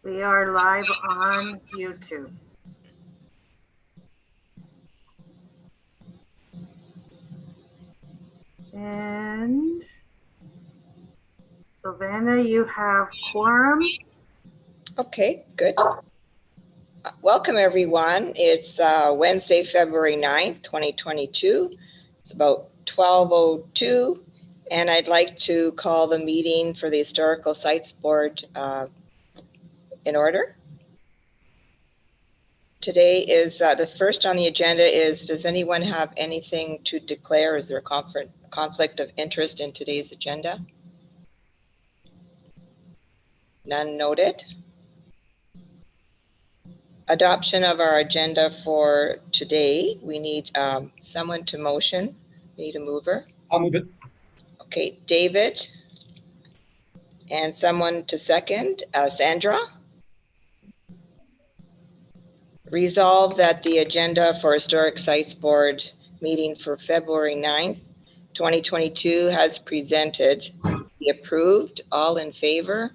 We are live on YouTube. And Savannah, you have quorum. Okay, good. Welcome everyone. It's Wednesday, February 9th, 2022. It's about 12:02 and I'd like to call the meeting for the Historical Sites Board in order. Today is the first on the agenda is, does anyone have anything to declare? Is there a conflict of interest in today's agenda? None noted. Adoption of our agenda for today. We need someone to motion. We need a mover. I'll move it. Okay, David. And someone to second, Sandra. Resolve that the agenda for Historic Sites Board meeting for February 9th, 2022 has presented. Be approved. All in favor?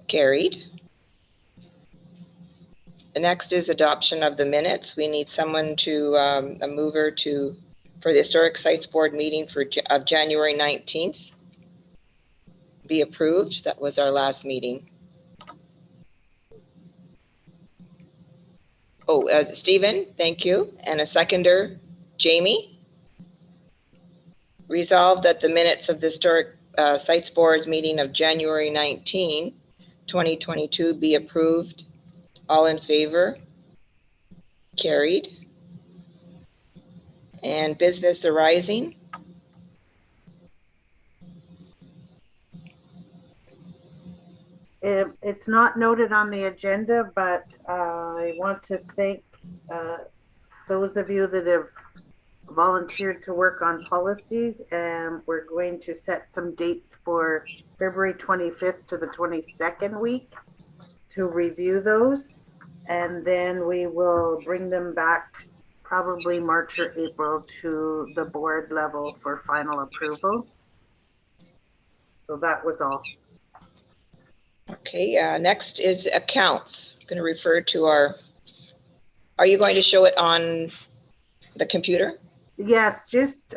Carried. The next is adoption of the minutes. We need someone to, a mover for the Historic Sites Board meeting of January 19th. Be approved. That was our last meeting. Oh, Stephen, thank you. And a seconder, Jamie. Resolve that the minutes of the Historic Sites Board's meeting of January 19, 2022 be approved. All in favor? Carried. And business arising. It's not noted on the agenda, but I want to thank those of you that have volunteered to work on policies, and we're going to set some dates for February 25th to the 22nd week to review those, and then we will bring them back probably March or April to the board level for final approval. So that was all. Okay, next is accounts. I'm going to refer to are you going to show it on the computer? Yes, just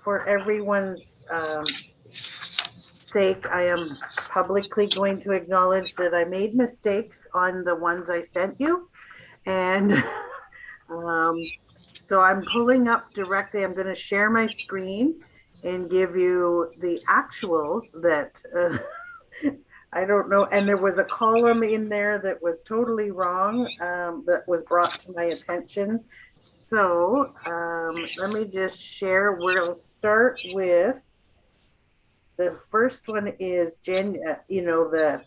for everyone's sake, I am publicly going to acknowledge that I made mistakes on the ones I sent you. And so I'm pulling up directly. I'm going to share my screen and give you the actuals that I don't know. And there was a column in there that was totally wrong that was brought to my attention. So let me just share. We'll start with the first one is the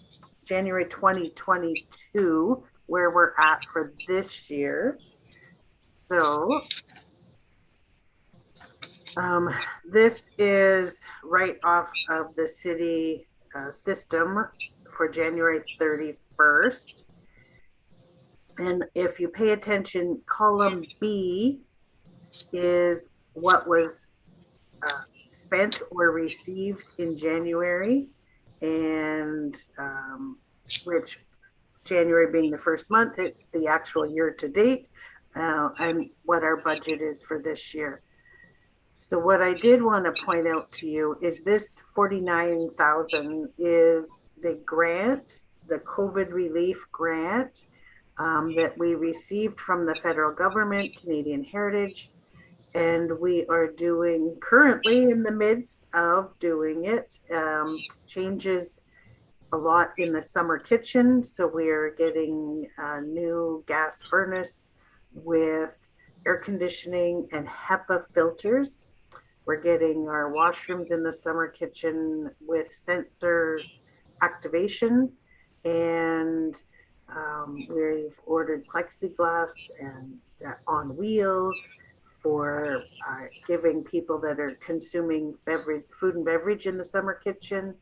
January 2022, where we're at for this year. So this is right off of the city system for January 31st. And if you pay attention, column B is what was spent or received in January, and which January being the first month, it's the actual year to date, and what our budget is for this year. So what I did want to point out to you is this 49,000 is the grant, the COVID relief grant that we received from the federal government, Canadian Heritage, and we are currently in the midst of doing it. Changes a lot in the summer kitchen, so we are getting a new gas furnace with air conditioning and HEPA filters. We're getting our washrooms in the summer kitchen with sensor activation, and we've ordered plexiglass and on wheels for giving people that are consuming food and beverage in the summer kitchen.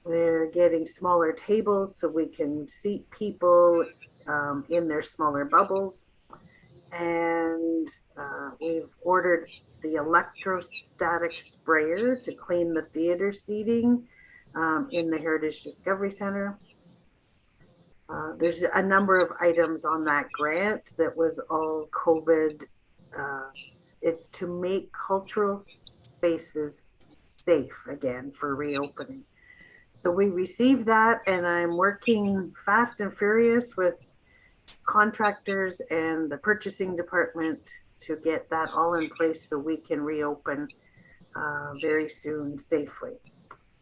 We're getting smaller tables so we can seat people in their smaller bubbles. And we've ordered the electrostatic sprayer to clean the theater seating. in the Heritage Discovery Center. There's a number of items on that grant that was all COVID. It's to make cultural spaces safe again for reopening. So we received that, and I'm working fast and furious with contractors and the purchasing department to get that all in place so we can reopen very soon safely.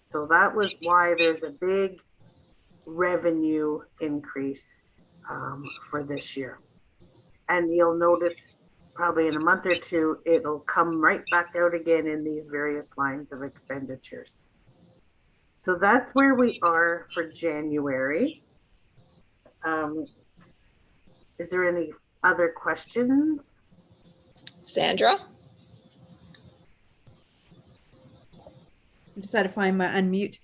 So that was why there's a big revenue increase for this year. And you'll notice probably in a month or two, it'll come right back out again in these various lines of expenditures. So that's where we are for January. Is there any other questions? Sandra? I decided to find my unmute.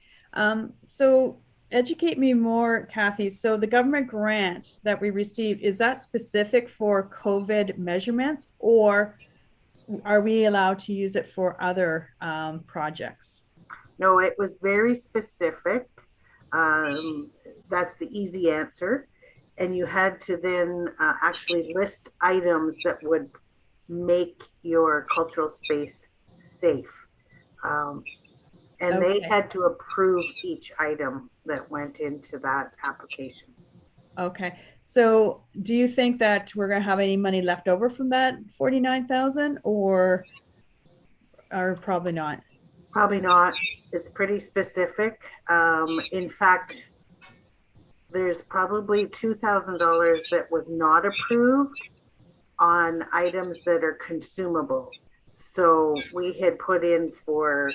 So educate me more, Kathy. So the government grant that we received, is that specific for COVID measurements, or are we allowed to use it for other projects? No, it was very specific. That's the easy answer. And you had to then actually list items that would make your cultural space safe. And Okay. they had to approve each item that went into that application. Okay. So do you think that we're going to have any money left over from that 49,000, or probably not? Probably not. It's pretty specific. In fact, there's probably $2,000 that was not approved on items that are consumable. So we had put in for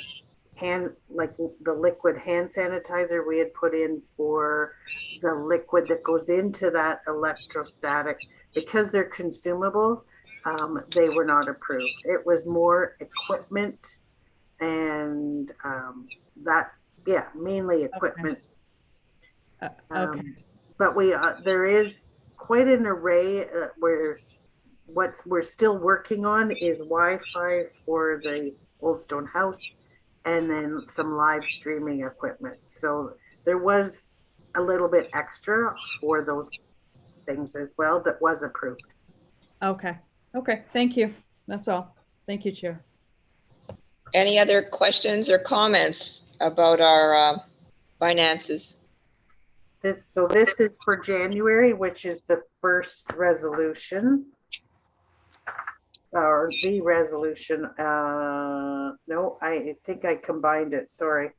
like the liquid hand sanitizer, we had put in for the liquid that goes into that electrostatic. Because they're consumable, they were not approved. It was more equipment and mainly equipment. Okay. But there is quite an array where we're still working on is Wi-Fi for the Old Stone House, and then some live streaming equipment. So there was a little bit extra for those things as well that was approved. Okay. Okay. Thank you. That's all. Thank you, Chair. Any other questions or comments about our finances? This is for January, which is the first resolution. Or the resolution. No, I think I combined it. Sorry.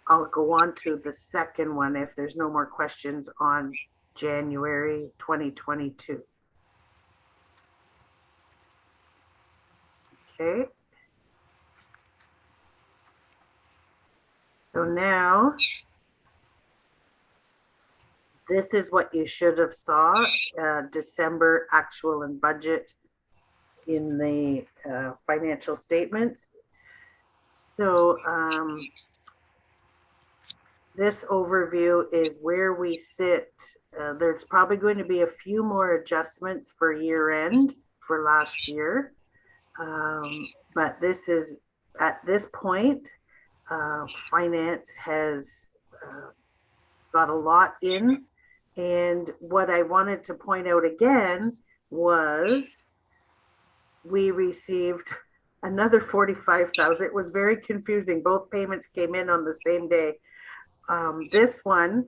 I'll go on to the second one if there's no more questions on January 2022. Okay. So now, this is what you should have saw, December actual and budget in the financial statements. So this overview is where we sit. There's probably going to be a few more adjustments for year end for last year. But this is, at this point, finance has got a lot in. And what I wanted to point out again was we received another 45,000. It was very confusing. Both payments came in on the same day. This one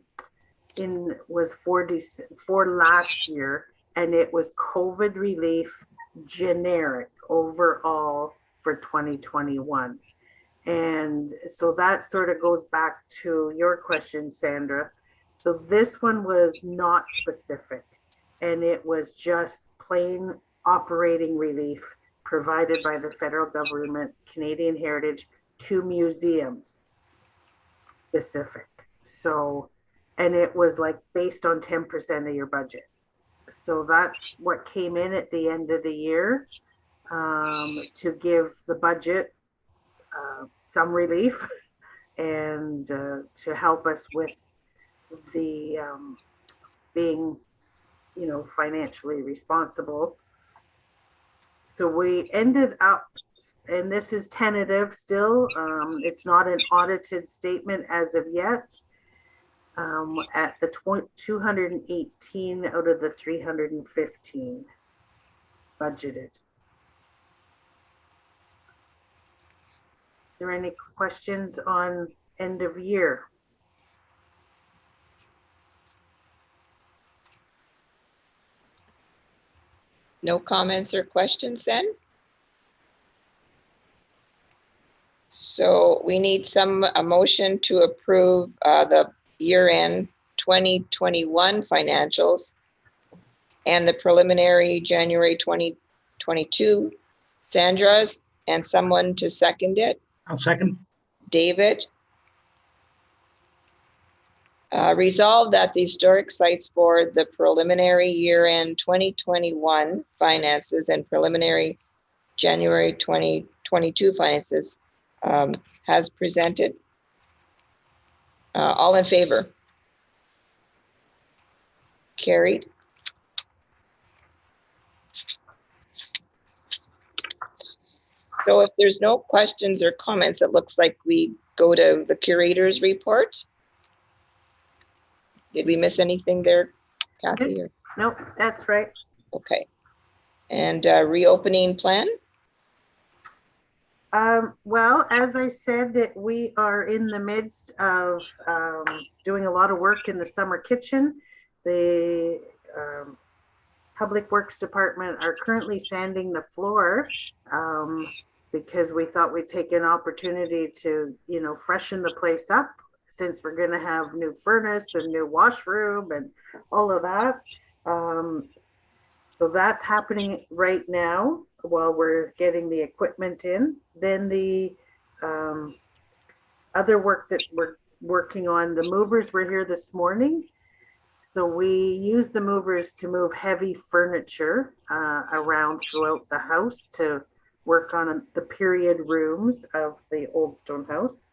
was for last year, and it was COVID relief generic overall for 2021. And so that sort of goes back to your question, Sandra. So this one was not specific, and it was just plain operating relief provided by the federal government, Canadian Heritage, to museums specific. So, and it was like based on 10% of your budget. So that's what came in at the end of the year to give the budget some relief and to help us with the being, financially responsible. So we ended up and this is tentative still. It's not an audited statement as of yet. At the 218 out of the 315 budgeted. Is there any questions on end of year? No comments or questions then? So we need a motion to approve the year-end 2021 financials and the preliminary January 2022. Sandra's, and someone to second it. I'll second. David. Resolved that the Historic Sites Board, the preliminary year-end 2021 finances and preliminary January 2022 finances has presented. All in favor? Carried. So if there's no questions or comments, it looks like we go to the Curators Report. Did we miss anything there, Kathy? Or? Nope, that's right. Okay. And reopening plan? Well, as I said, that we are in the midst of doing a lot of work in the summer kitchen. The Public Works Department are currently sanding the floor because we thought we'd take an opportunity to, you know, freshen the place up, since we're going to have new furnace and new washroom and all of that. So that's happening right now while we're getting the equipment in. Then the other work that we're working on, the movers were here this morning. So we use the movers to move heavy furniture around throughout the house to work on the period rooms of the old stone house.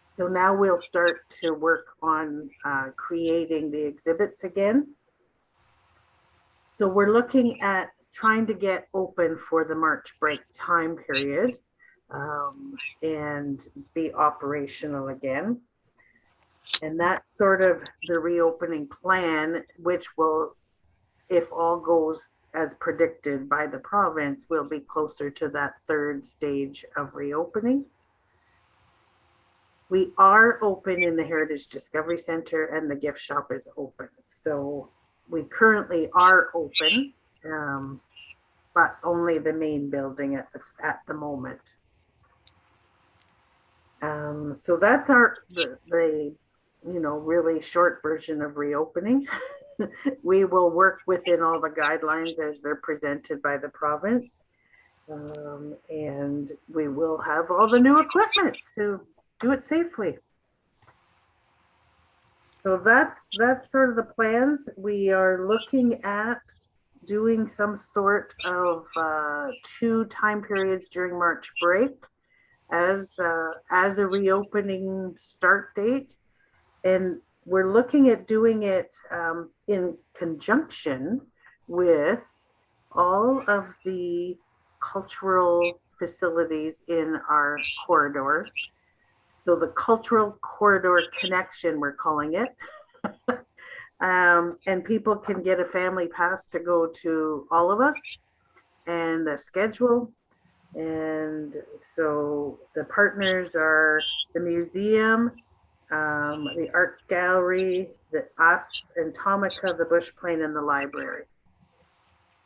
So now we'll start to work on creating the exhibits again. So we're looking at trying to get open for the March break time period and be operational again. And that's sort of the reopening plan, which will, if all goes as predicted by the province, will be closer to that third stage of reopening. We are open in the Heritage Discovery Center and the gift shop is open. So we currently are open, but only the main building at the moment. So that's the you know, really short version of reopening. We will work within all the guidelines as they're presented by the province. And we will have all the new equipment to do it safely. So that's sort of the plans. We are looking at doing some sort of 2 time periods during March break as a reopening start date. And we're looking at doing it in conjunction with all of the cultural facilities in our corridor. So the cultural corridor connection, we're calling it. And people can get a family pass to go to all of us and a schedule. And so the partners are the museum, the art gallery, us and Tomica, the bush plane, and the library.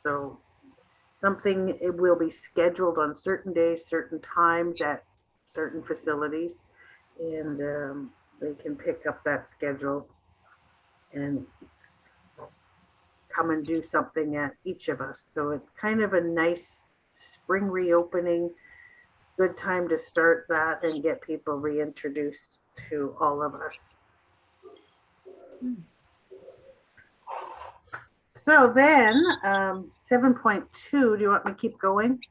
So it will be scheduled on certain days, certain times at certain facilities, and they can pick up that schedule and come and do something at each of us. So it's kind of a nice spring reopening, good time to start that and get people reintroduced to all of us. So then 7.2, do you want me to keep going?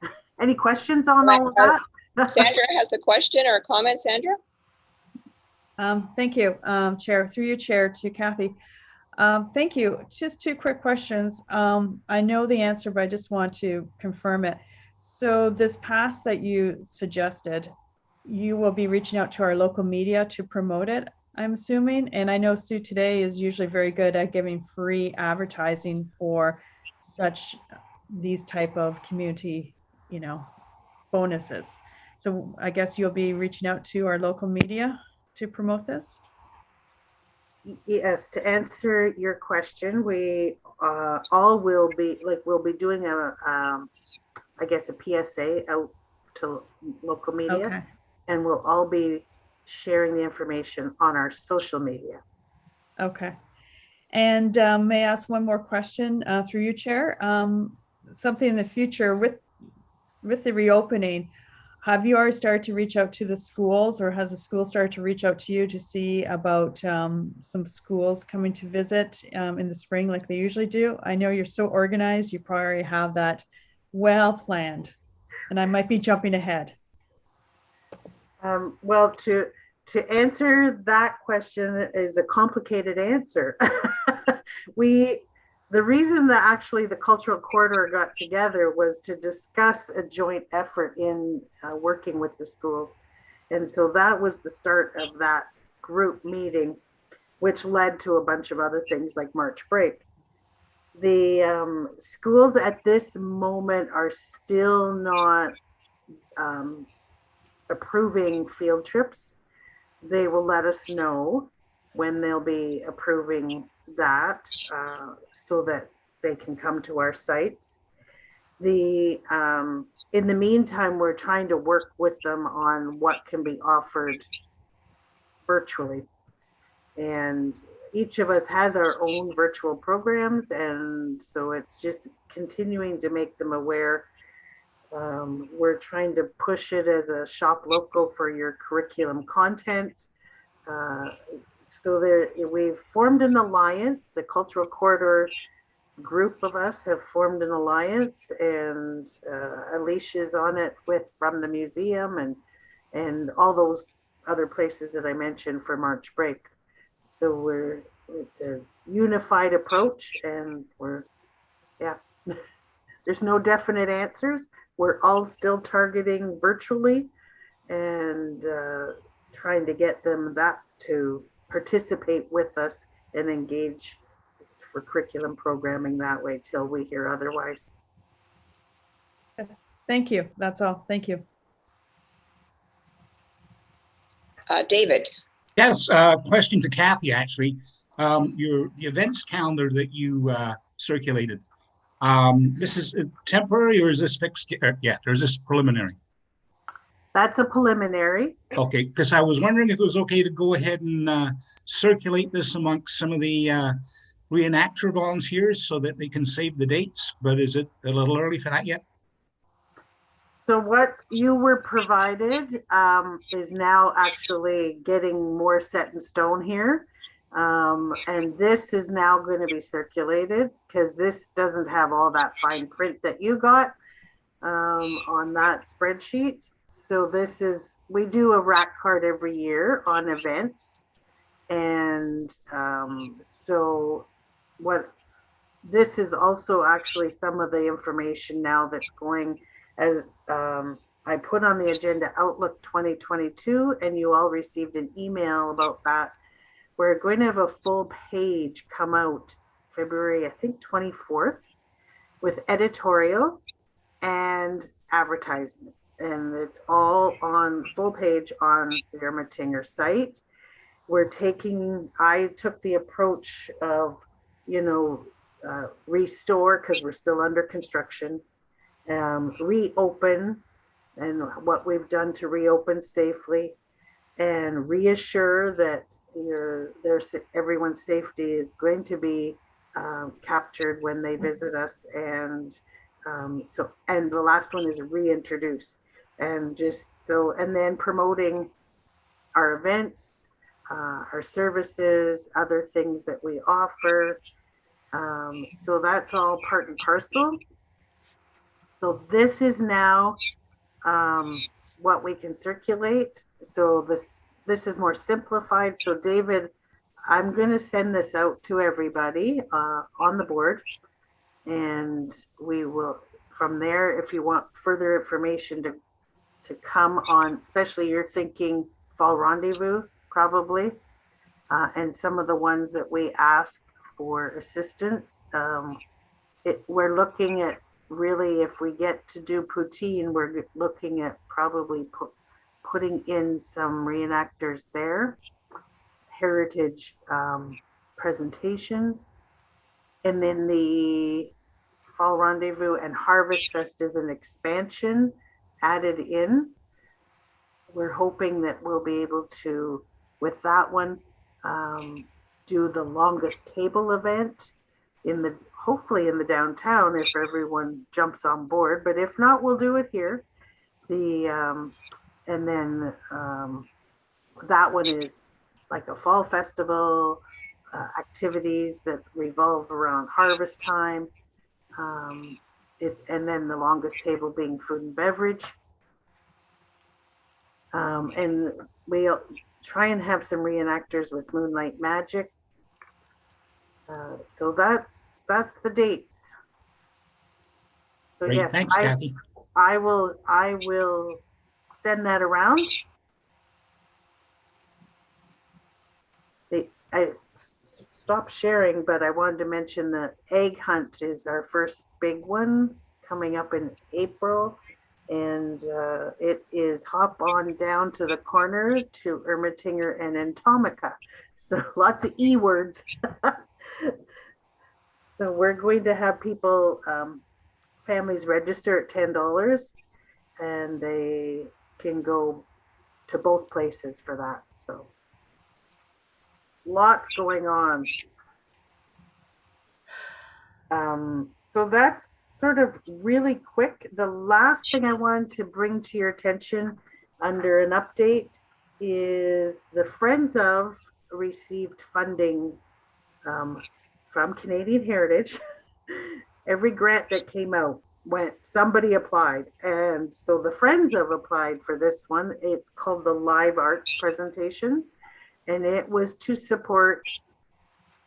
Any questions on all of that? Sandra has a question or a comment, Sandra? Thank you, Chair. Through your chair to Kathy. Thank you. Just 2 quick questions. I know the answer, but I just want to confirm it. So this pass that you suggested, you will be reaching out to our local media to promote it, I'm assuming. And I know Sue today is usually very good at giving free advertising for such these type of community, bonuses. So I guess you'll be reaching out to our local media to promote this. Yes, to answer your question, we all will be we'll be doing I guess a PSA out to local media, Okay. and we'll all be sharing the information on our social media. Okay. And may I ask one more question through you, Chair? Something in the future with the reopening, have you already started to reach out to the schools, or has the school started to reach out to you to see about some schools coming to visit in the spring like they usually do? I know you're so organized, you probably have that well planned, and I might be jumping ahead. Well, to answer that question is a complicated answer. The reason that actually the cultural corridor got together was to discuss a joint effort in working with the schools, and so that was the start of that group meeting, which led to a bunch of other things like March break. The schools at this moment are still not approving field trips. They will let us know when they'll be approving that so that they can come to our sites. In the meantime, we're trying to work with them on what can be offered virtually. And each of us has our own virtual programs. And so it's just continuing to make them aware. We're trying to push it as a shop local for your curriculum content. So we've formed an alliance. The Cultural Corridor group of us have formed an alliance, and Alicia's on it from the museum and all those other places that I mentioned for March break. So it's a unified approach, and there's no definite answers. We're all still targeting virtually and trying to get them back to participate with us and engage for curriculum programming that way till we hear otherwise. Thank you. That's all. Thank you. David. Yes, question to Kathy, actually. The events calendar that you circulated, this is temporary, or is this fixed yet, or is this preliminary? That's a preliminary. Okay, because I was wondering if it was okay to go ahead and circulate this amongst some of the reenactor volunteers so that they can save the dates, but is it a little early for that yet? So what you were provided is now actually getting more set in stone here. And this is now going to be circulated because this doesn't have all that fine print that you got on that spreadsheet. So we do a rack card every year on events. And so this is also actually some of the information now that's going as I put on the agenda Outlook 2022, and you all received an email about that. We're going to have a full page come out February, I think 24th, with editorial and advertisement. And it's all on full page on the Ermatinger site. I took the approach of, restore, because we're still under construction, reopen, and what we've done to reopen safely, and reassure that everyone's safety is going to be captured when they visit us. And the last one is reintroduce, and then promoting our events, our services, other things that we offer. So that's all part and parcel. So this is now what we can circulate. So this is more simplified. So David, I'm going to send this out to everybody on the board, and we will from there, if you want further information to come on, especially you're thinking Fall Rendezvous, probably, and some of the ones that we ask for assistance. We're looking at really, if we get to do poutine, we're looking at probably putting in some reenactors there, heritage presentations, and then the Fall Rendezvous and Harvest Fest is an expansion added in. We're hoping that we'll be able to, with that one, do the longest table event hopefully in the downtown if everyone jumps on board. But if not, we'll do it here. And then that one is like a fall festival, activities that revolve around harvest time. And then the longest table being food and beverage. And we'll try and have some reenactors with Moonlight Magic. So that's the dates. So Great. yes, Thanks, Kathy. I will send that around. I stopped sharing, but I wanted to mention the egg hunt is our first big one coming up in April. And it is hop on down to the corner to Ermitinger and Entomica. So lots of E words. So we're going to have people, families register at $10 and they can go to both places for that. So lots going on. So that's sort of really quick. The last thing I wanted to bring to your attention under an update is the Friends of received funding from Canadian Heritage. Every grant that came out somebody applied. And so the Friends of applied for this one. It's called the Live Arts Presentations. And it was to support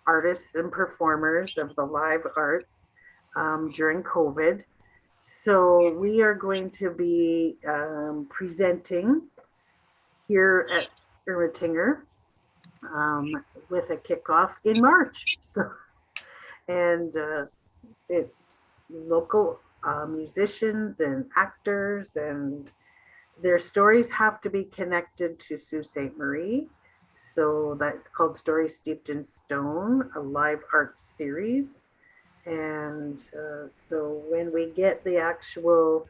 artists and performers of the live arts during COVID. So we are going to be presenting here at Ermitinger with a kickoff in March. So, and it's local musicians and actors, and their stories have to be connected to Sault Ste. Marie. So that's called Stories Steeped in Stone, a live art series. And so when we get the actual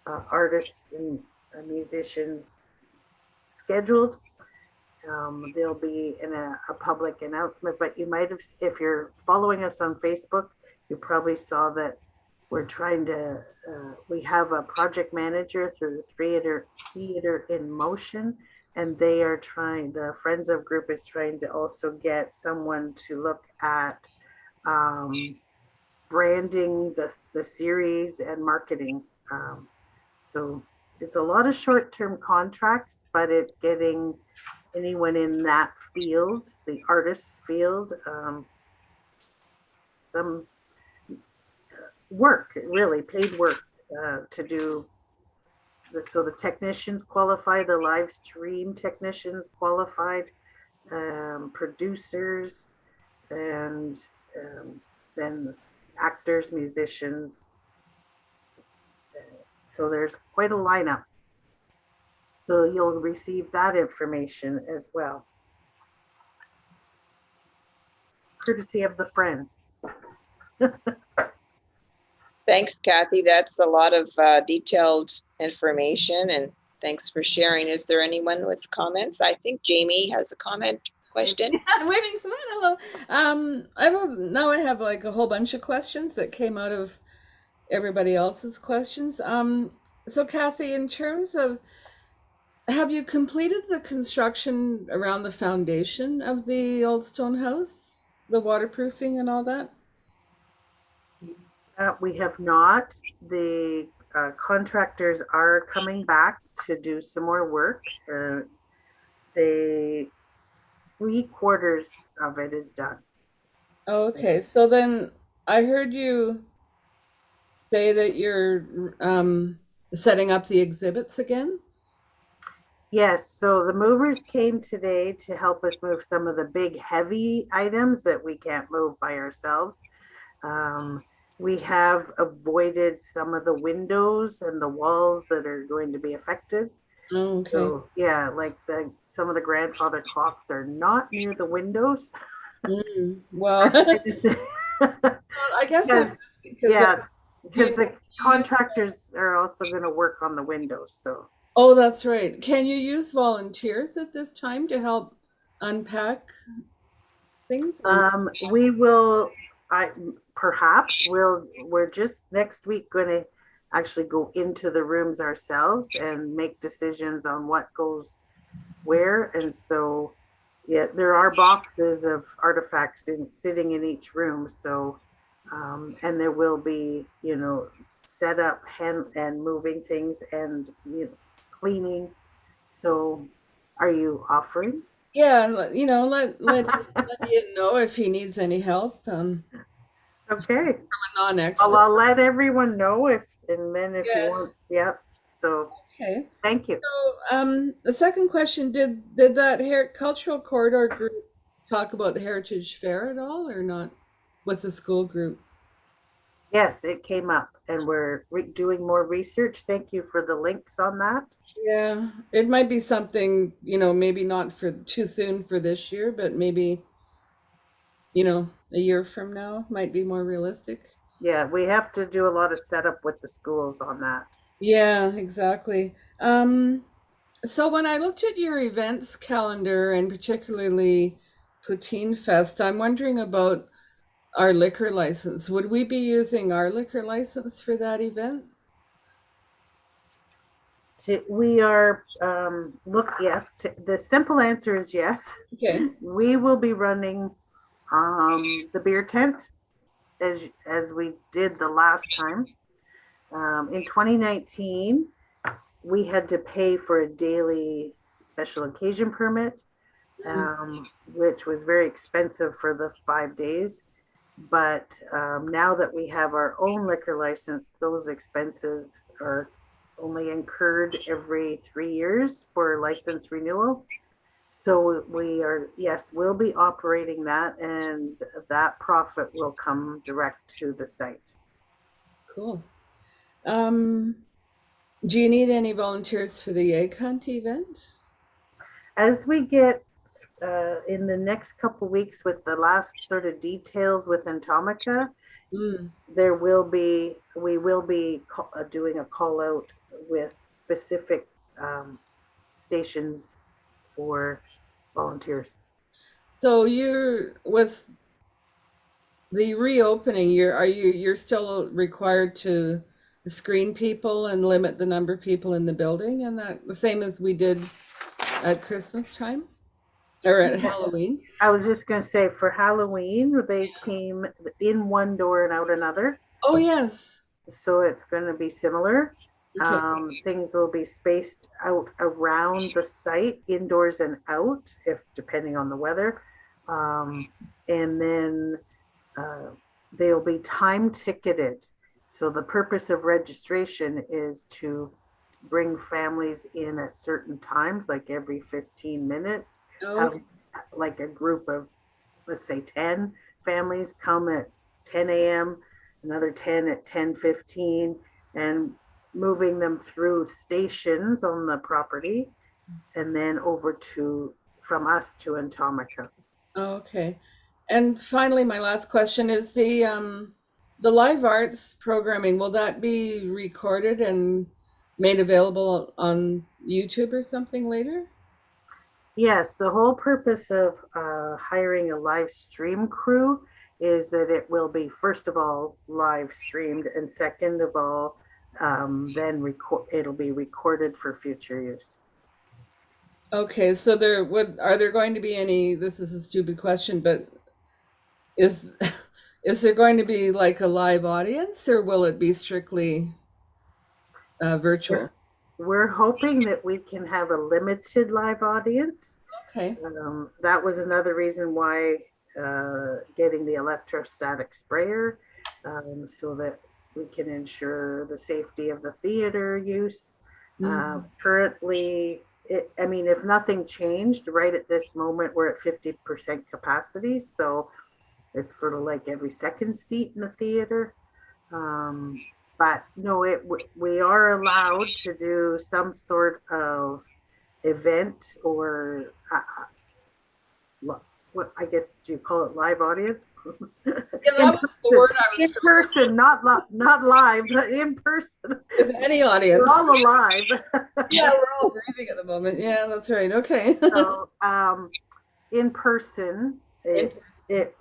artists and musicians scheduled, there'll be a public announcement. But you might have, if you're following us on Facebook, you probably saw that we're trying to, we have a project manager through the Theater in Motion, and they are trying, the Friends of group is trying to also get someone to look at branding the series and marketing. So it's a lot of short-term contracts, but it's getting anyone in that field, the artist's field, some work, really paid work to do. So the technicians qualify, the live stream technicians qualified, producers, and then actors, musicians. So there's quite a lineup. So you'll receive that information as well, courtesy of the Friends. Thanks, Kathy. That's a lot of detailed information, and thanks for sharing. Is there anyone with comments? I think Jamie has a comment question. Waving someone, hello. Now I have like a whole bunch of questions that came out of everybody else's questions. So Kathy, in terms of, have you completed the construction around the foundation of the old stone house, the waterproofing and all that? We have not. The contractors are coming back to do some more work. The 3/4 of it is done. Okay, so then I heard you say that you're setting up the exhibits again? Yes, so the movers came today to help us move some of the big heavy items that we can't move by ourselves. Um, we have avoided some of the windows and the walls that are going to be affected. Oh, okay. So yeah, like some of the grandfather clocks are not near the windows. Well, I guess I'm Because, asking yeah, because you, the contractors are also going to work on the windows. So oh, that's right. Can you use volunteers at this time to help unpack things? Or we will. I perhaps we're just next week going to actually go into the rooms ourselves and make decisions on what goes where. And so, yeah, there are boxes of artifacts sitting in each room. So, and there will be, set up and moving things and cleaning. So, are you offering? yeah, and let Ian know if he needs any help. Okay. A Well, non-expert. I'll let everyone know and then if you Yeah. want, yeah. So, Okay. thank you. So, the second question: Did that cultural corridor group talk about the Heritage Fair at all, or not, with the school group? Yes, it came up and we're doing more research. Thank you for the links on that. Yeah, it might be something, maybe not for too soon for this year, but maybe, a year from now might be more realistic. Yeah, we have to do a lot of setup with the schools on that. Yeah, exactly. So when I looked at your events calendar and particularly Poutine Fest, I'm wondering about our liquor license. Would we be using our liquor license for that event? We are, look, yes, the simple answer is yes. Okay. We will be running the beer tent as we did the last time. In 2019, we had to pay for a daily special occasion permit, which was very expensive for the 5 days. But now that we have our own liquor license, those expenses are only incurred every 3 years for license renewal. So yes, we'll be operating that, and that profit will come direct to the site. Cool. Um, do you need any volunteers for the egg hunt event? As we get in the next couple weeks with the last sort of details with Entomica, Mm. we will be doing a call out with specific stations for volunteers. So you're with the reopening, you're still required to screen people and limit the number of people in the building, and that the same as we did at Christmas time or at Halloween? I was just going to say for Halloween, they came in one door and out another. Oh, yes. So it's going to be similar. Okay. Things will be spaced out around the site, indoors and out, if depending on the weather. And then they'll be time ticketed. So the purpose of registration is to bring families in at certain times, like every 15 minutes, Oh, have like a group of, let's say 10 families come at 10 a.m., another 10 at 10:15, and moving them through stations on the property and then over from us to Entomica. okay. And finally, my last question is the live arts programming, will that be recorded and made available on YouTube or something later? Yes, the whole purpose of hiring a live stream crew is that it will be, first of all, live streamed, and second of all, then it'll be recorded for future use. Okay, so are there going to be any, this is a stupid question, but is is there going to be like a live audience, or will it be strictly virtual? We're hoping that we can have a limited live audience. Okay. That was another reason why getting the electrostatic sprayer, so that we can ensure the safety of the theater use. Mm. Currently, I mean, if nothing changed, right at this moment, we're at 50% capacity. So it's sort of like every second seat in the theater. But no, we are allowed to do some sort of event or what I guess do you call it, live audience? Yeah, in that was the person, word I was in struggling person, not live, but in person. with. Any We're audience. all alive. Yeah, we're all breathing at the moment. Yeah, that's right. Okay. So in person, In-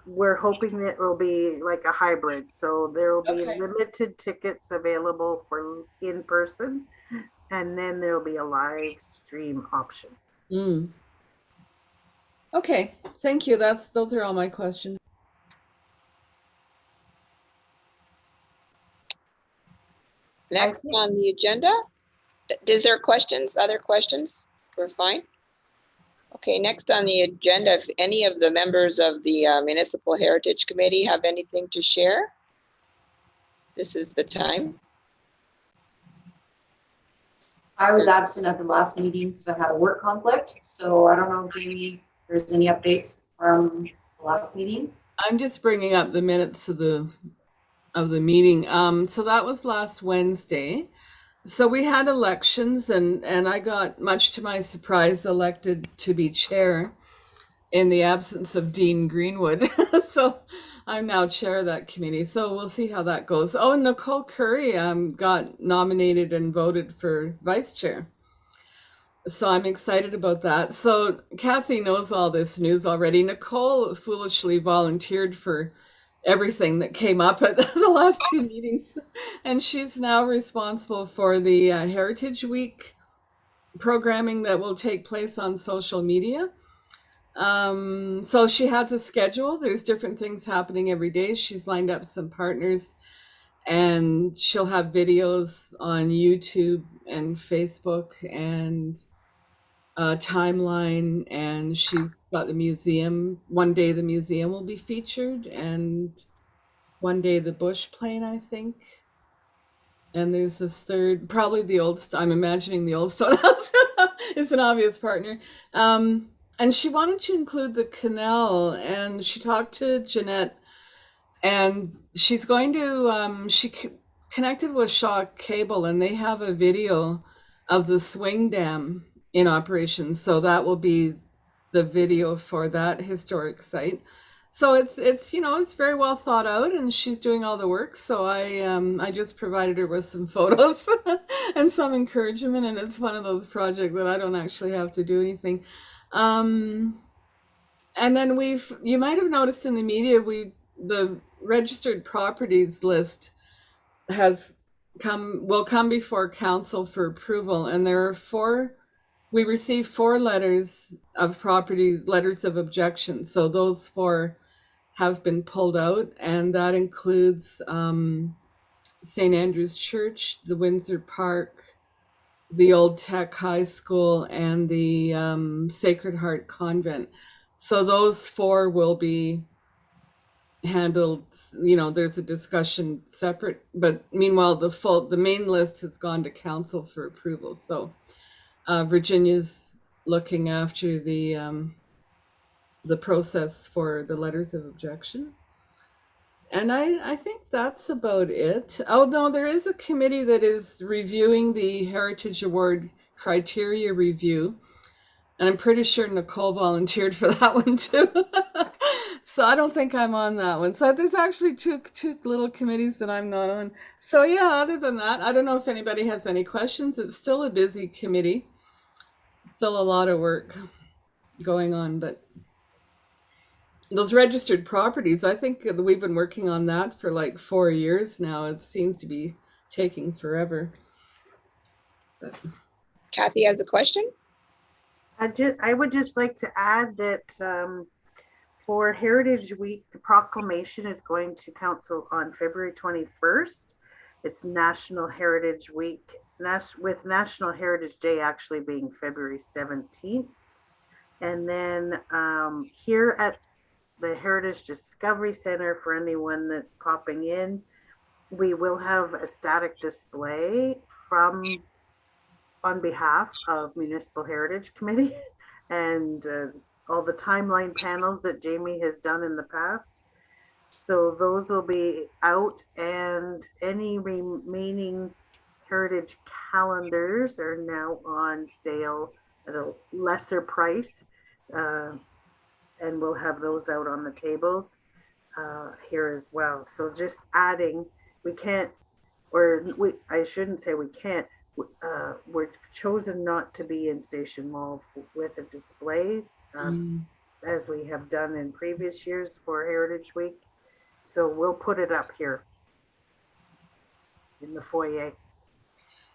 we're hoping that it will be like a hybrid. So there will be okay. limited tickets available for in person, and then there will be a live stream option. Mm. Okay. Thank you. Those are all my questions. Next on the agenda, is there questions, other questions? We're fine. Okay, next on the agenda, if any of the members of the Municipal Heritage Committee have anything to share, this is the time. I was absent at the last meeting because I had a work conflict. So I don't know, Jamie, if there's any updates from the last meeting. I'm just bringing up the minutes of the meeting. So that was last Wednesday. So we had elections, and I got, much to my surprise, elected to be chair in the absence of Dean Greenwood. So I'm now chair of that committee. So we'll see how that goes. Oh, and Nicole Curry got nominated and voted for vice chair. So I'm excited about that. So Kathy knows all this news already. Nicole foolishly volunteered for everything that came up at the last two meetings, and she's now responsible for the Heritage Week programming that will take place on social media. So she has a schedule. There's different things happening every day. She's lined up some partners, and she'll have videos on YouTube and Facebook and timeline. And she's got the museum. One day the museum will be featured, and one day the Bush plane, I think. And there's a third, probably the old. I'm imagining the Old Stone House is an obvious partner. And she wanted to include the canal, and she talked to Jeanette, and she's going to. Connected with Shaw Cable, and they have a video of the swing dam in operation. So that will be the video for that historic site. So it's it's very well thought out, and she's doing all the work. So I just provided her with some photos and some encouragement, and it's one of those projects that I don't actually have to do anything. And then you might have noticed in the media, the registered properties list will come before council for approval, and there are we received 4 letters of objection. So those 4 have been pulled out, and that includes St. Andrew's Church, the Windsor Park, the Old Tech High School, and the Sacred Heart Convent. So those 4 will be handled. There's a discussion separate, but meanwhile the main list has gone to council for approval. So Virginia's looking after the process for the letters of objection. And I think that's about it. Oh, no, there is a committee that is reviewing the Heritage Award criteria review. And I'm pretty sure Nicole volunteered for that one too. So I don't think I'm on that one. So there's actually two little committees that I'm not on. So yeah, other than that, I don't know if anybody has any questions. It's still a busy committee. Still a lot of work going on, but those registered properties, I think we've been working on that for like 4 years now. It seems to be taking forever. But Kathy has a question. I would just like to add that for Heritage Week, the proclamation is going to council on February 21st. It's National Heritage Week, with National Heritage Day actually being February 17th. And then here at the Heritage Discovery Center, for anyone that's popping in, we will have a static display on behalf of Municipal Heritage Committee and all the timeline panels that Jamie has done in the past. So those will be out, and any remaining heritage calendars are now on sale at a lesser price. And we'll have those out on the tables here as well. So just adding, we can't, I shouldn't say we can't, we're chosen not to be in Station Mall with a display as we have done in previous years for Heritage Week. So we'll put it up here in the foyer.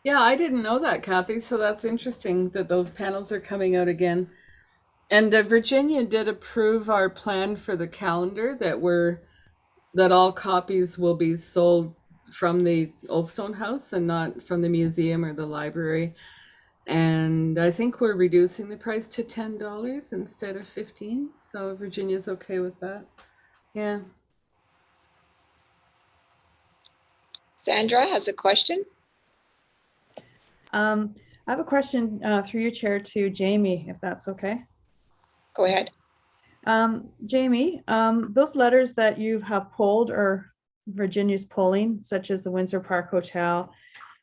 Yeah, I didn't know that, Kathy. So that's interesting that those panels are coming out again. And Virginia did approve our plan for the calendar that all copies will be sold from the Old Stone House and not from the museum or the library. And I think we're reducing the price to $10 instead of $15. So Virginia's okay with that. Yeah. Sandra has a question. I have a question through your chair to Jamie, if that's okay. Go ahead. Jamie, those letters that you have pulled or Virginia's pulling, such as the Windsor Park Hotel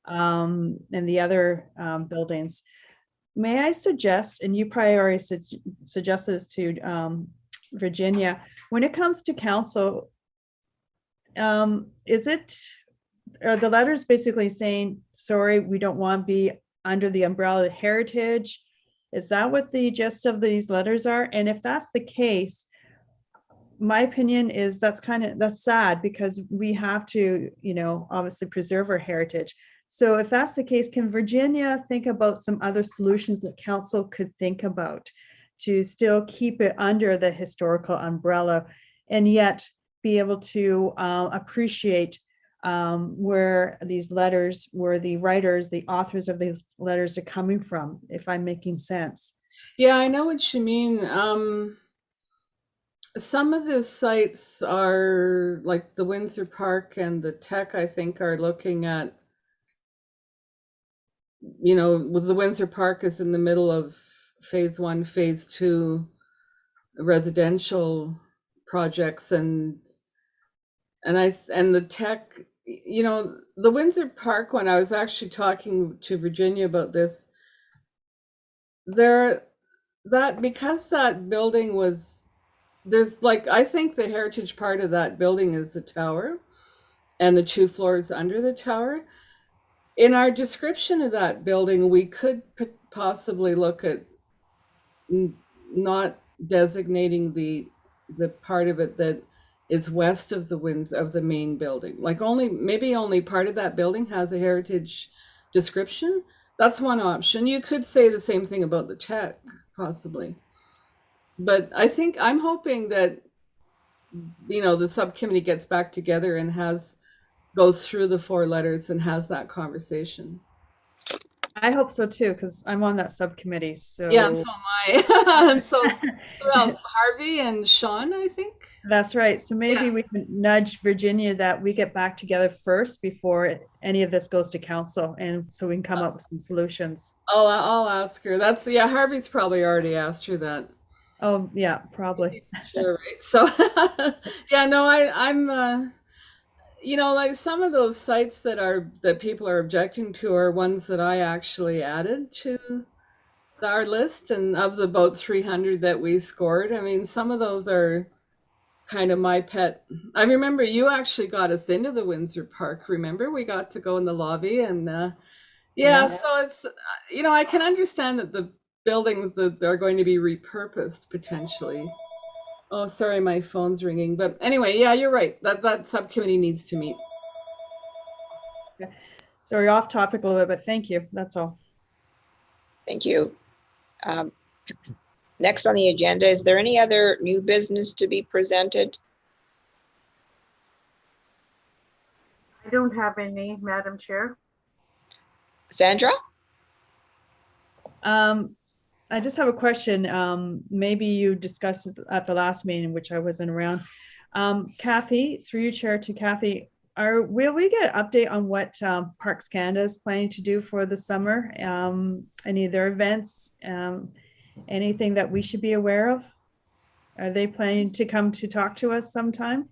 and the other buildings, may I suggest, and you probably already suggest this to Virginia, when it comes to council, are the letters basically saying, sorry, we don't want to be under the umbrella of heritage? Is that what the gist of these letters are? And if that's the case, my opinion is that's sad, because we have to, obviously preserve our heritage. So if that's the case, can Virginia think about some other solutions that council could think about to still keep it under the historical umbrella and yet be able to appreciate where these letters, where the writers, the authors of these letters are coming from, if I'm making sense? Yeah, I know what you mean. Some of the sites are like the Windsor Park and the Tech, I think, are looking at, with the Windsor Park is in the middle of phase 1, phase 2 residential projects, and the Tech, the Windsor Park one, I was actually talking to Virginia about this. Because that building I think the heritage part of that building is the tower and the 2 floors under the tower. In our description of that building, we could possibly look at not designating the part of it that is west of the main building. Like maybe only part of that building has a heritage description. That's one option. You could say the same thing about the Tech, possibly. But I'm hoping that, the subcommittee gets back together and goes through the 4 letters and has that conversation. I hope so too, because I'm on that subcommittee. So yeah, and so am I. And so who else? Harvey and Sean, I think. That's right. So maybe we can nudge Virginia that we get back together first before any of this goes to council, and so we can come up with some solutions. Oh, I'll ask her. Harvey's probably already asked her that. Oh yeah, probably. Sure, right. So yeah, no, I'm like some of those sites that people are objecting to are ones that I actually added to our list, and of the about 300 that we scored, I mean, some of those are kind of my pet. I remember you actually got us into the Windsor Park. Remember, we got to go in the lobby, and so it's I can understand that the buildings that are going to be repurposed potentially. Oh, sorry, my phone's ringing. But anyway, yeah, you're right. That subcommittee needs to meet. So we're off topic a little bit, but thank you. That's all. Thank you. Next on the agenda, is there any other new business to be presented? I don't have any, Madam Chair. Sandra? I just have a question. Maybe you discussed this at the last meeting, which I wasn't around. Kathy, through your chair to Kathy, will we get an update on what Parks Canada is planning to do for the summer? Any of their events? Anything that we should be aware of? Are they planning to come to talk to us sometime?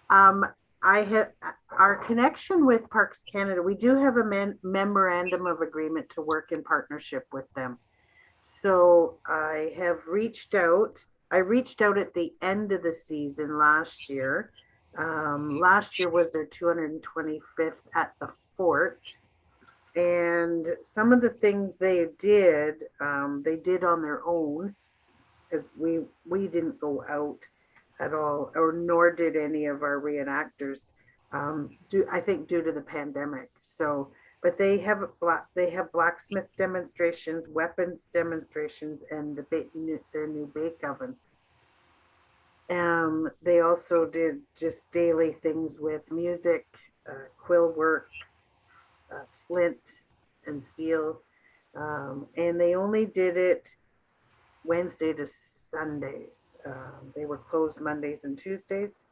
I have our connection with Parks Canada. We do have a memorandum of agreement to work in partnership with them. So I have reached out. I reached out at the end of the season last year. Last year was their 225th at the fort. And some of the things they did on their own, because we didn't go out at all, or nor did any of our reenactors, I think due to the pandemic. So, but they have blacksmith demonstrations, weapons demonstrations, and their new bake oven. They also did just daily things with music, quill work, flint and steel, and they only did it Wednesday to Sundays. They were closed Mondays and Tuesdays.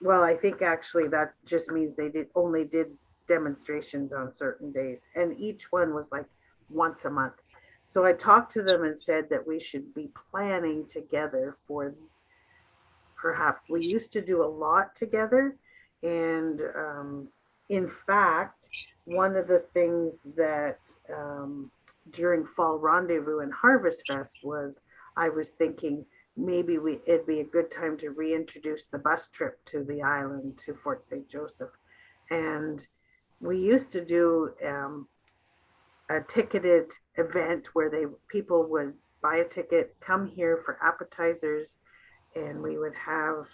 Well, I think actually that just means they only did demonstrations on certain days, and each one was like once a month. So I talked to them and said that we should be planning together for perhaps we used to do a lot together. And in fact, one of the things that during Fall Rendezvous and Harvest Fest was I was thinking maybe it'd be a good time to reintroduce the bus trip to the island, to Fort St. Joseph. And we used to do a ticketed event where people would buy a ticket, come here for appetizers, and we would have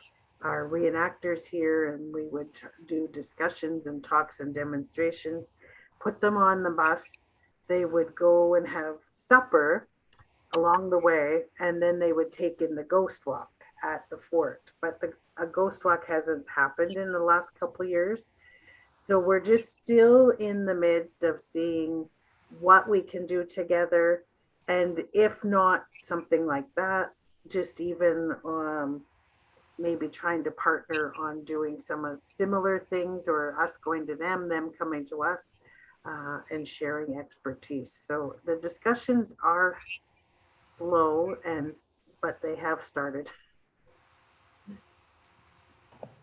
our reenactors here, and we would do discussions and talks and demonstrations, put them on the bus. They would go and have supper along the way, and then they would take in the ghost walk at the fort. But a ghost walk hasn't happened in the last couple of years. So we're just still in the midst of seeing what we can do together. And if not something like that, just even maybe trying to partner on doing some of similar things, or us going to them coming to us, and sharing expertise. So the discussions are slow, but they have started.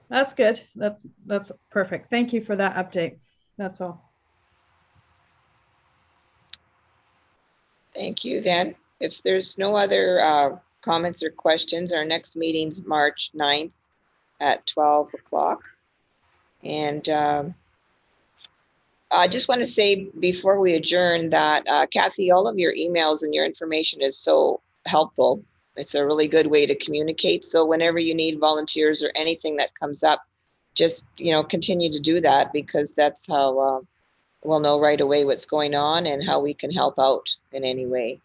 That's good. That's perfect. Thank you for that update. That's all. Thank you. Then, if there's no other comments or questions, our next meeting's March 9th at 12 o'clock. And I just want to say before we adjourn that, Kathy, all of your emails and your information is so helpful. It's a really good way to communicate. So whenever you need volunteers or anything that comes up, just, continue to do that, because that's how we'll know right away what's going on and how we can help out in any way.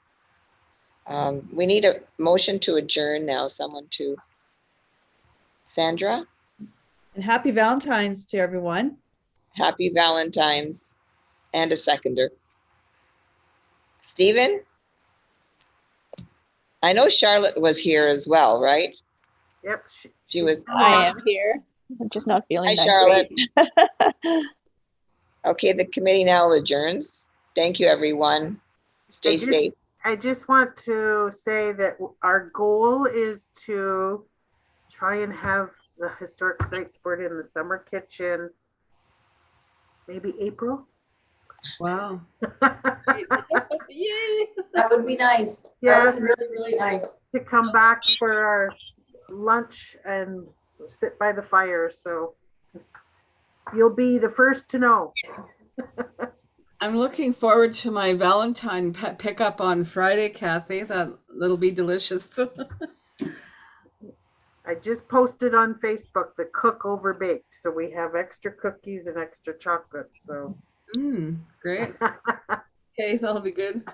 We need a motion to adjourn now. Sandra? And happy Valentine's to everyone. Happy Valentine's, and a seconder. Stephen? I know Charlotte was here as well, right? Yep. She was. I am here. I'm just not feeling Hi, that Charlotte. great. Okay, the committee now adjourns. Thank you, everyone. Stay safe. I just want to say that our goal is to try and have the Historic Sites Board in the summer kitchen, maybe April. Wow. Yay. That would be nice. Yeah. That would be really, really nice. To come back for our lunch and sit by the fire. So you'll be the first to know. I'm looking forward to my Valentine pickup on Friday, Kathy. That'll be delicious. I just posted on Facebook the cook over baked. So we have extra cookies and extra chocolate. So great. Okay, that'll be good.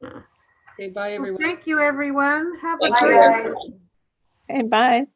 Okay, bye everyone. Well, thank you, everyone. Have a Thank good you, Bye, everyone. guys. Okay, bye.